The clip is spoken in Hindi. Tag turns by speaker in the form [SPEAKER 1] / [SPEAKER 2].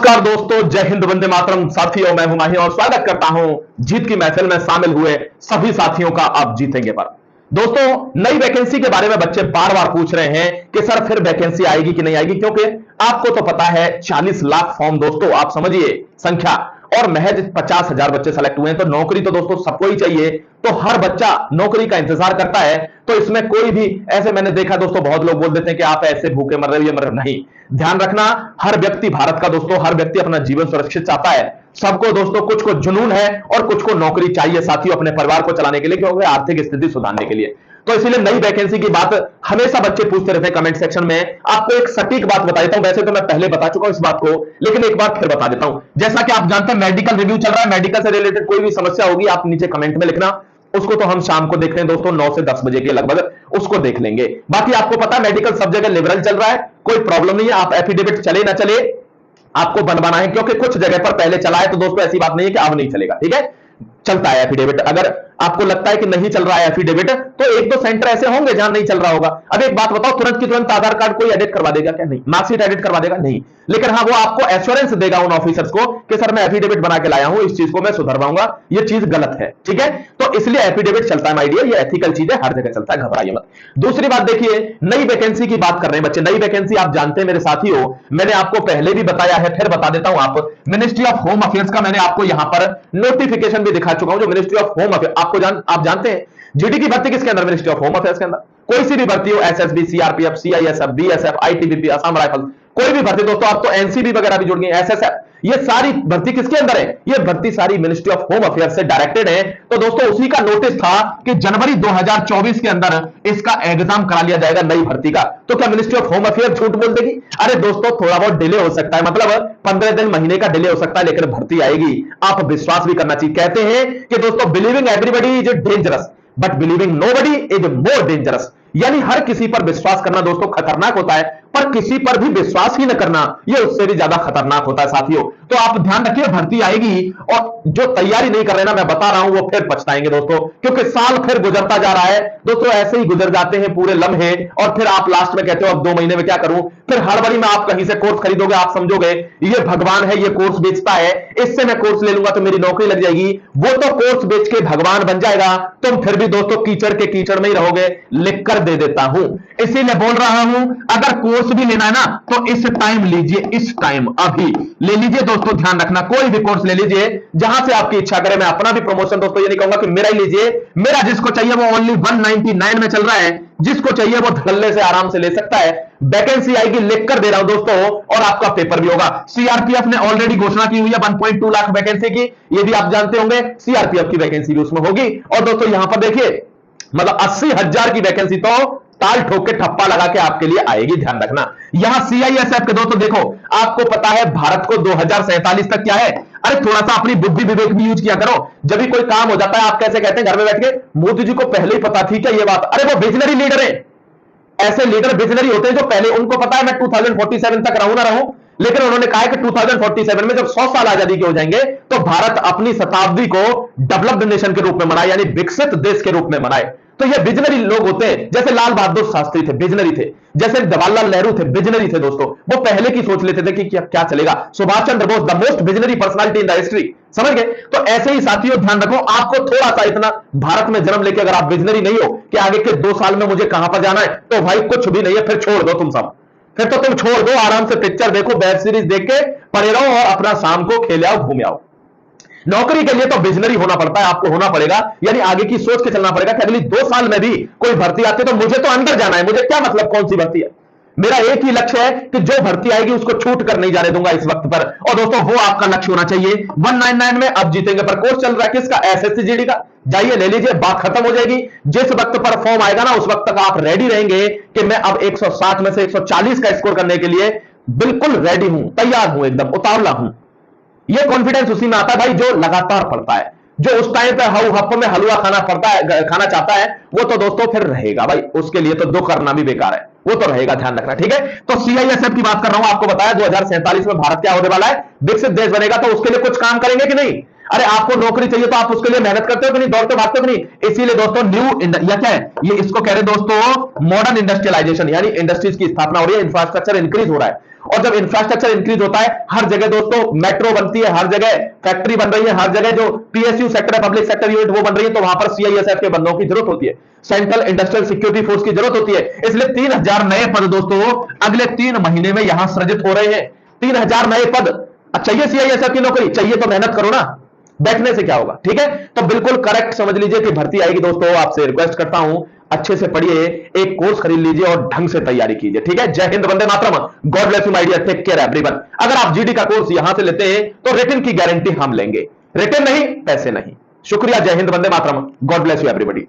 [SPEAKER 1] नमस्कार दोस्तों, जय हिंद, वंदे मातरम। साथियों, मैं हूं माही और स्वागत करता हूं जीत की महफिल में शामिल हुए सभी साथियों का आप जीतेंगे पर। दोस्तों, नई वैकेंसी के बारे में बच्चे बार बार पूछ रहे हैं कि सर फिर वैकेंसी आएगी कि नहीं आएगी, क्योंकि आपको तो पता है 40 लाख फॉर्म, दोस्तों आप समझिए संख्या, और महज 50,000 बच्चे सेलेक्ट हुए हैं। तो नौकरी तो दोस्तों सबको ही चाहिए, तो हर बच्चा नौकरी का इंतजार करता है। तो इसमें कोई भी ऐसे, मैंने देखा दोस्तों, बहुत लोग बोल देते हैं कि आप ऐसे भूखे मर रहे हो, ये मर रहे हो। नहीं, ध्यान रखना, हर व्यक्ति भारत का दोस्तों, हर व्यक्ति अपना जीवन सुरक्षित चाहता है। सबको दोस्तों कुछ को जुनून है और कुछ को नौकरी चाहिए साथियों, अपने परिवार को चलाने के लिए, क्योंकि आर्थिक स्थिति सुधारने के लिए। तो इसीलिए नई वैकेंसी की बात हमेशा बच्चे पूछते रहते हैं कमेंट सेक्शन में। आपको एक सटीक बात बता देता हूं, वैसे तो मैं पहले बता चुका हूं इस बात को, लेकिन एक बार फिर बता देता हूं। जैसा कि आप जानते हैं मेडिकल रिव्यू चल रहा है, मेडिकल से रिलेटेड कोई भी समस्या होगी आप नीचे कमेंट में लिखना, उसको तो हम शाम को देख रहे हैं दोस्तों, 9 से 10 बजे के लगभग उसको देख लेंगे। बाकी आपको पता है मेडिकल सब जगह लिबरल चल रहा है, कोई प्रॉब्लम नहीं है। आप एफिडेविट चले ना चले, आपको बनवाना है, क्योंकि कुछ जगह पर पहले चला है, तो दोस्तों ऐसी बात नहीं है कि अब नहीं चलेगा। ठीक है, चलता है एफिडेविट। अगर आपको लगता है कि नहीं चल रहा है एफिडेविट, तो एक दो सेंटर ऐसे होंगे जहां नहीं चल रहा होगा। अब एक बात बताओ, तुरंत की तुरंत आधार कार्ड कोई एडिट करवा देगा क्या? नहीं। मार्कशीट एडिट करवा देगा? नहीं। लेकिन हाँ, वो आपको एश्योरेंस देगा उन ऑफिसर्स को कि सर मैं एफिडेविट बना के लाया हूं, इस चीज को मैं सुधरवाऊंगा, ये चीज गलत है। ठीक है, तो इसलिए एफिडेविट चलता है माय डियर, ये एथिकल चीज है, हर जगह चलता है, घबराइए मत। दूसरी बात देखिए, नई वैकेंसी की बात कर रहे हैं बच्चे। नई वैकेंसी आप जानते हैं मेरे साथियों, मैंने आपको पहले भी बताया है, फिर बता देता हूं। आप मिनिस्ट्री ऑफ होम अफेयर्स का मैंने आपको यहां पर नोटिफिकेशन भी दिखा चुका हूं, जो मिनिस्ट्री ऑफ होम अफेयर्स, आप जानते हैं जीडी की भर्ती किसके अंदर? मिनिस्ट्री ऑफ होम अफेयर्स के अंदर। कोई सी भी भर्ती हो, SSB, CRPF, CISF, BSF, ITBP, Assam rifle, कोई भी भर्ती दोस्तों, अब तो एनसीबी वगैरह भी जुड़ गई, एसएसएफ, ये सारी भर्ती किसके अंदर है? ये भर्ती सारी मिनिस्ट्री ऑफ होम अफेयर्स से डायरेक्टेड है। तो दोस्तों उसी का नोटिस था कि जनवरी 2024 के अंदर इसका एग्जाम करा लिया जाएगा नई भर्ती का। तो क्या मिनिस्ट्री ऑफ होम अफेयर्स झूठ बोल देगी? अरे दोस्तों थोड़ा बहुत डिले हो सकता है, मतलब 15 दिन महीने का डिले हो सकता है, लेकिन भर्ती आएगी। आप विश्वास भी करना चाहिए। कहते हैं कि दोस्तों believing everybody is dangerous but believing nobody is more dangerous, यानी हर किसी पर विश्वास करना दोस्तों खतरनाक होता है, पर किसी पर भी विश्वास ही न करना ये उससे भी ज्यादा खतरनाक होता है साथियों। तो आप ध्यान रखिए, भर्ती आएगी, और जो तैयारी नहीं कर रहे ना, मैं बता रहा हूं, वो फिर पछताएंगे दोस्तों, क्योंकि साल फिर गुजरता जा रहा है दोस्तों। ऐसे ही गुजर जाते हैं पूरे लम्हे, और फिर आप लास्ट में कहते हो अब 2 महीने में क्या करूं। फिर हड़बड़ी में आप कहीं से कोर्स खरीदोगे, आप समझोगे ये भगवान है, ये कोर्स बेचता है, इससे मैं कोर्स ले लूंगा तो मेरी नौकरी लग जाएगी। वो तो कोर्स बेच के भगवान बन जाएगा, तुम फिर भी दोस्तों कीचड़ के कीचड़ में ही रहोगे। लिख कर दे देता हूं, इसीलिए बोल रहा हूं, अगर कोर्स भी लेना है ना तो इस टाइम लीजिए, इस टाइम अभी ले लीजिए दोस्तों। ध्यान रखना, कोई भी कोर्स ले लीजिए जहां से आपकी इच्छा करे। मैं अपना भी प्रमोशन दोस्तों ये नहीं कहूंगा कि मेरा ही लीजिए, मेरा जिसको चाहिए वो ओनली 199 में चल रहा है, जिसको चाहिए वो धड़ल्ले से आराम से ले सकता है। वैकेंसी आएगी, लिख कर दे रहा हूं दोस्तों, और आपका पेपर भी होगा। सीआरपीएफ ने ऑलरेडी घोषणा की हुई है 1.2 लाख वैकेंसी की, ये भी आप जानते होंगे, सीआरपीएफ की वैकेंसी भी उसमें होगी। और दोस्तों यहां पर देखिए, मतलब 80,000 की वैकेंसी तो ताल ठोक के ठप्पा लगा के आपके लिए आएगी। ध्यान रखना, यहां सीआईएसएफ के दोस्तों देखो, आपको पता है भारत को 2047 तक क्या है। अरे थोड़ा सा अपनी बुद्धि विवेक भी यूज किया करो। जब भी कोई काम हो जाता है, आप कैसे कहते हैं घर में बैठ के, मोदी जी को पहले ही पता थी क्या ये बात? अरे वो विजनरी लीडर है। ऐसे लीडर विजनरी होते हैं जो पहले उनको पता है मैं 2047 तक रहूं ना रहूं, लेकिन उन्होंने कहा है कि 2047 में जब 100 साल आजादी के हो जाएंगे तो भारत अपनी शताब्दी को डेवलप्ड नेशन के रूप में मनाए, यानी विकसित देश के रूप में मनाए। तो ये विजनरी लोग होते हैं। जैसे लाल बहादुर शास्त्री थे, विजनरी थे। जैसे जवाहरलाल नेहरू थे, विजनरी थे दोस्तों, वो पहले की सोच लेते थे कि क्या चलेगा। Subhash Chandra Bose, the most visionary personality in the history, समझ गए? तो ऐसे ही साथियों ध्यान रखो, आपको थोड़ा सा इतना भारत में जन्म लेके अगर आप विजनरी नहीं हो कि आगे के 2 साल में मुझे कहां पर जाना है, तो भाई कुछ भी नहीं है, फिर छोड़ दो तुम सब। फिर तो तुम छोड़ दो, आराम से पिक्चर देखो, वेब सीरीज देख के पड़े रहो, और अपना शाम को खेले आओ, घूमे आओ। नौकरी के लिए तो विजनरी होना पड़ता है, आपको होना पड़ेगा, यानी आगे की सोच के चलना पड़ेगा कि अगली 2 साल में भी कोई भर्ती आती है तो मुझे तो अंदर जाना है। मुझे क्या मतलब कौन सी भर्ती है, मेरा एक ही लक्ष्य है कि जो भर्ती आएगी उसको छूट कर नहीं जाने दूंगा इस वक्त पर। और दोस्तों वो आपका लक्ष्य होना चाहिए। 199 में अब जीतेंगे पर कोर्स चल रहा है किसका? एसएससी जीडी का। जाइए ले लीजिए, बात खत्म हो जाएगी। जिस वक्त पर फॉर्म आएगा ना, उस वक्त तक आप रेडी रहेंगे कि मैं अब 160 में से 140 का स्कोर करने के लिए बिल्कुल रेडी हूं, तैयार हूं, एकदम उतावला हूं। ये कॉन्फिडेंस उसी में आता है भाई जो लगातार पढ़ता है। जो उस टाइम पे हफ्ते में हलवा खाना चाहता है, वो तो दोस्तों फिर रहेगा भाई, उसके लिए तो दो करना भी बेकार है, वो तो रहेगा। ध्यान रखना, ठीक है? तो सीआईएसएफ की बात कर रहा हूं, आपको बताया 2047 में भारत क्या होने वाला है, विकसित देश बनेगा। तो उसके लिए कुछ काम करेंगे कि नहीं? अरे आपको नौकरी चाहिए तो आप उसके लिए मेहनत करते हो कि नहीं, दौड़ते भागते हो कि नहीं? इसीलिए दोस्तों या क्या है ये, इसको कह रहे दोस्तों मॉडर्न इंडस्ट्रियलाइजेशन, यानी इंडस्ट्रीज की स्थापना हो रही है, इंफ्रास्ट्रक्चर इंक्रीज हो रहा है। और जब इंफ्रास्ट्रक्चर इंक्रीज होता है, हर जगह दोस्तों मेट्रो बनती है, हर जगह फैक्ट्री बन रही है, हर जगह जो पीएसयू सेक्टर है, पब्लिक सेक्टर यूनिट, वो बन रही है, तो वहां पर सीआईएसएफ के बंदों की जरूरत होती है, सेंट्रल इंडस्ट्रियल सिक्योरिटी फोर्स की जरूरत होती है। इसलिए 3000 नए पद दोस्तों अगले 3 महीने में यहां सृजित हो रहे हैं। 3000 नए पद। चाहिए सीआईएसएफ की नौकरी, चाहिए तो मेहनत करो ना, बैठने से क्या होगा, ठीक है। तो बिल्कुल करेक्ट समझ लीजिए कि भर्ती आएगी दोस्तों। आपसे रिक्वेस्ट करता हूं, अच्छे से पढ़िए, एक कोर्स खरीद लीजिए और ढंग से तैयारी कीजिए, ठीक है। जय हिंद, वंदे मातरम, God bless you my dear, take care everyone. अगर आप जीडी का कोर्स यहां से लेते हैं तो रिटन की गारंटी हम लेंगे, रिटन नहीं पैसे नहीं। शुक्रिया, जय हिंद, वंदे मातरम, गॉड ब्लेस यू एवरीबॉडी।